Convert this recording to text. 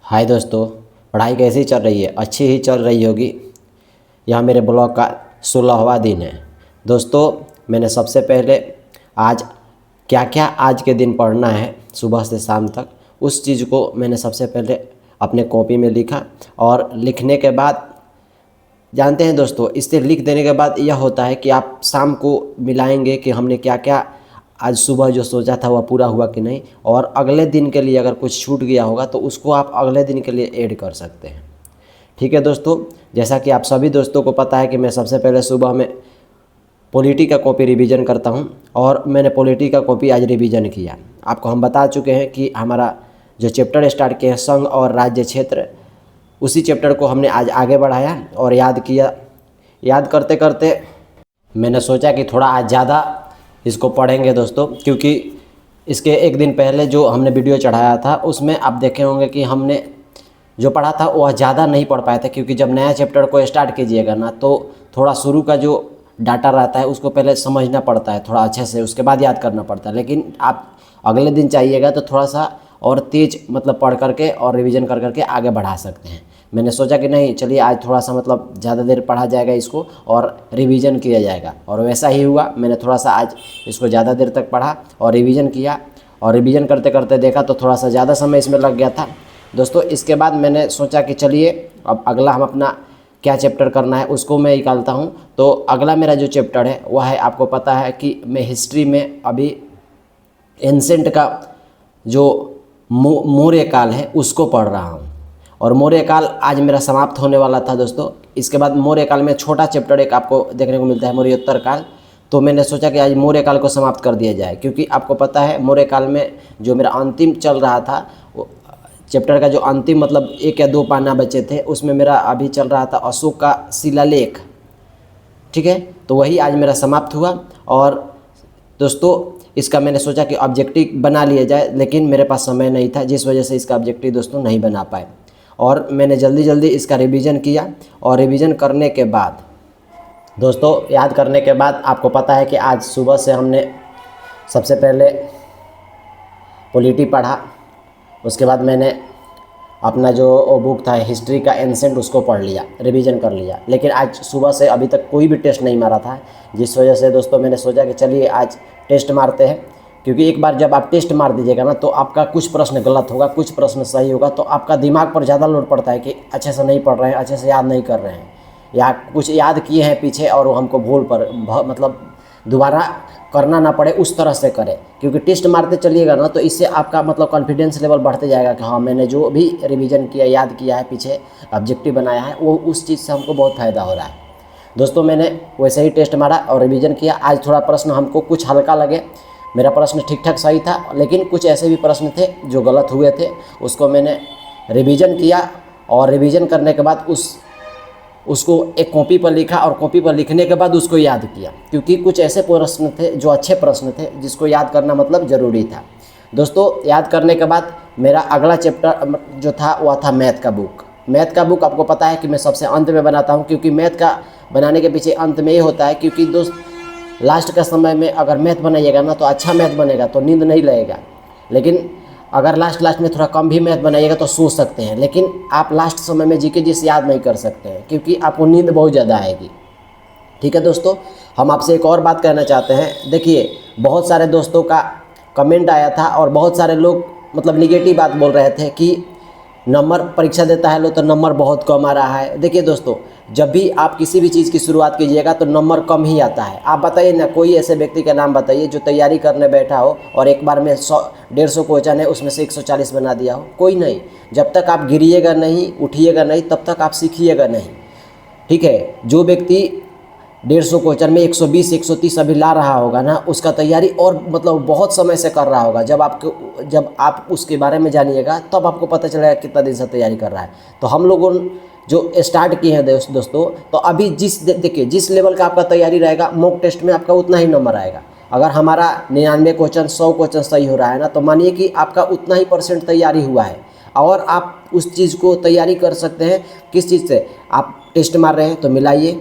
हाय दोस्तों, पढ़ाई कैसी चल रही है? अच्छी ही चल रही होगी। यह मेरे ब्लॉग का 16वां दिन है। दोस्तों, मैंने सबसे पहले आज क्या क्या आज के दिन पढ़ना है सुबह से शाम तक, उस चीज़ को मैंने सबसे पहले अपने कॉपी में लिखा। और लिखने के बाद जानते हैं दोस्तों, इससे लिख देने के बाद यह होता है कि आप शाम को मिलाएंगे कि हमने क्या क्या आज सुबह जो सोचा था वह पूरा हुआ कि नहीं, और अगले दिन के लिए अगर कुछ छूट गया होगा तो उसको आप अगले दिन के लिए ऐड कर सकते हैं। ठीक है दोस्तों, जैसा कि आप सभी दोस्तों को पता है कि मैं सबसे पहले सुबह में पॉलिटी का कॉपी रिवीजन करता हूं, और मैंने पॉलिटी का कॉपी आज रिवीजन किया। आपको हम बता चुके हैं कि हमारा जो चैप्टर स्टार्ट किए हैं संघ और राज्य क्षेत्र, उसी चैप्टर को हमने आज आगे बढ़ाया और याद किया। याद करते करते मैंने सोचा कि थोड़ा आज ज़्यादा इसको पढ़ेंगे दोस्तों, क्योंकि इसके एक दिन पहले जो हमने वीडियो चढ़ाया था उसमें आप देखे होंगे कि हमने जो पढ़ा था वह ज़्यादा नहीं पढ़ पाए थे, क्योंकि जब नया चैप्टर को स्टार्ट कीजिएगा ना तो थोड़ा शुरू का जो डाटा रहता है उसको पहले समझना पड़ता है थोड़ा अच्छे से, उसके बाद याद करना पड़ता है। लेकिन आप अगले दिन चाहिएगा तो थोड़ा सा और तेज़ मतलब पढ़ करके और रिवीजन कर करके आगे बढ़ा सकते हैं। मैंने सोचा कि नहीं, चलिए आज थोड़ा सा मतलब ज़्यादा देर पढ़ा जाएगा इसको और रिवीजन किया जाएगा, और वैसा ही हुआ। मैंने थोड़ा सा आज इसको ज़्यादा देर तक पढ़ा और रिवीजन किया, और रिवीजन करते करते देखा तो थोड़ा सा ज़्यादा समय इसमें लग गया था दोस्तों। इसके बाद मैंने सोचा कि चलिए अब अगला हम अपना क्या चैप्टर करना है उसको मैं निकालता हूँ। तो अगला मेरा जो चैप्टर है वह है, आपको पता है कि मैं हिस्ट्री में अभी एंसेंट का जो मौर्य काल है उसको पढ़ रहा हूँ, और मौर्य काल आज मेरा समाप्त होने वाला था दोस्तों। इसके बाद मौर्य काल में छोटा चैप्टर एक आपको देखने को मिलता है, मौर्योत्तर काल। तो मैंने सोचा कि आज मौर्य काल को समाप्त कर दिया जाए, क्योंकि आपको पता है मौर्य काल में जो मेरा अंतिम चल रहा था, चैप्टर का जो अंतिम मतलब 1 या 2 पाना बचे थे, उसमें मेरा अभी चल रहा था अशोक का शिलालेख। ठीक है, तो वही आज मेरा समाप्त हुआ। और दोस्तों इसका मैंने सोचा कि ऑब्जेक्टिव बना लिया जाए, लेकिन मेरे पास समय नहीं था, जिस वजह से इसका ऑब्जेक्टिव दोस्तों नहीं बना पाए। और मैंने जल्दी जल्दी इसका रिवीजन किया, और रिवीजन करने के बाद दोस्तों, याद करने के बाद आपको पता है कि आज सुबह से हमने सबसे पहले पॉलिटी पढ़ा। उसके बाद मैंने अपना जो बुक था हिस्ट्री का एंसेंट उसको पढ़ लिया, रिवीजन कर लिया। लेकिन आज सुबह से अभी तक कोई भी टेस्ट नहीं मारा था, जिस वजह से दोस्तों मैंने सोचा कि चलिए आज टेस्ट मारते हैं। क्योंकि एक बार जब आप टेस्ट मार दीजिएगा ना तो आपका कुछ प्रश्न गलत होगा, कुछ प्रश्न सही होगा, तो आपका दिमाग पर ज़्यादा लोड पड़ता है कि अच्छे से नहीं पढ़ रहे हैं, अच्छे से याद नहीं कर रहे हैं, या कुछ याद किए हैं पीछे और वो हमको भूल पर मतलब दोबारा करना ना पड़े उस तरह से करें। क्योंकि टेस्ट मारते चलिएगा ना तो इससे आपका मतलब कॉन्फिडेंस लेवल बढ़ते जाएगा कि हाँ, मैंने जो भी रिवीजन किया, याद किया है, पीछे ऑब्जेक्टिव बनाया है, वो उस चीज़ से हमको बहुत फ़ायदा हो रहा है दोस्तों। मैंने वैसे ही टेस्ट मारा और रिवीजन किया। आज थोड़ा प्रश्न हमको कुछ हल्का लगे, मेरा प्रश्न ठीक ठाक सही था, लेकिन कुछ ऐसे भी प्रश्न थे जो गलत हुए थे, उसको मैंने रिवीजन किया। और रिवीजन करने के बाद उसको एक कॉपी पर लिखा, और कॉपी पर लिखने के बाद उसको याद किया, क्योंकि कुछ ऐसे प्रश्न थे जो अच्छे प्रश्न थे जिसको याद करना मतलब ज़रूरी था दोस्तों। याद करने के बाद मेरा अगला चैप्टर जो था वह था मैथ का बुक। मैथ का बुक आपको पता है कि मैं सबसे अंत में बनाता हूँ, क्योंकि मैथ का बनाने के पीछे अंत में ये होता है, क्योंकि दोस्त लास्ट का समय में अगर मैथ बनाइएगा ना तो अच्छा मैथ बनेगा तो नींद नहीं लगेगा। लेकिन अगर लास्ट में थोड़ा कम भी मैथ बनाइएगा तो सोच सकते हैं, लेकिन आप लास्ट समय में जीके जिस याद नहीं कर सकते हैं, क्योंकि आपको नींद बहुत ज़्यादा आएगी। ठीक है दोस्तों, हम आपसे एक और बात कहना चाहते हैं। देखिए, बहुत सारे दोस्तों का कमेंट आया था और बहुत सारे लोग मतलब निगेटिव बात बोल रहे थे कि नंबर परीक्षा देता है लो तो नंबर बहुत कम आ रहा है। देखिए दोस्तों, जब भी आप किसी भी चीज़ की शुरुआत कीजिएगा तो नंबर कम ही आता है। आप बताइए ना, कोई ऐसे व्यक्ति का नाम बताइए जो तैयारी करने बैठा हो और एक बार में 100-150 क्वेश्चन है उसमें से 140 बना दिया हो। कोई नहीं। जब तक आप गिरिएगा नहीं, उठिएगा नहीं, तब तक आप सीखिएगा नहीं। ठीक है, जो व्यक्ति 150 क्वेश्चन में 120-130 अभी ला रहा होगा ना, उसका तैयारी और मतलब बहुत समय से कर रहा होगा। जब आप उसके बारे में जानिएगा तब आपको पता चलेगा कितना दिन से तैयारी कर रहा है। तो हम लोगों जो स्टार्ट किए हैं दोस्तों, तो अभी देखिए जिस लेवल का आपका तैयारी रहेगा, मॉक टेस्ट में आपका उतना ही नंबर आएगा। अगर हमारा 99 क्वेश्चन 100 क्वेश्चन सही हो रहा है ना, तो मानिए कि आपका उतना ही % तैयारी हुआ है, और आप उस चीज़ को तैयारी कर सकते हैं। किस चीज़ से? आप टेस्ट मार रहे हैं तो मिलाइए।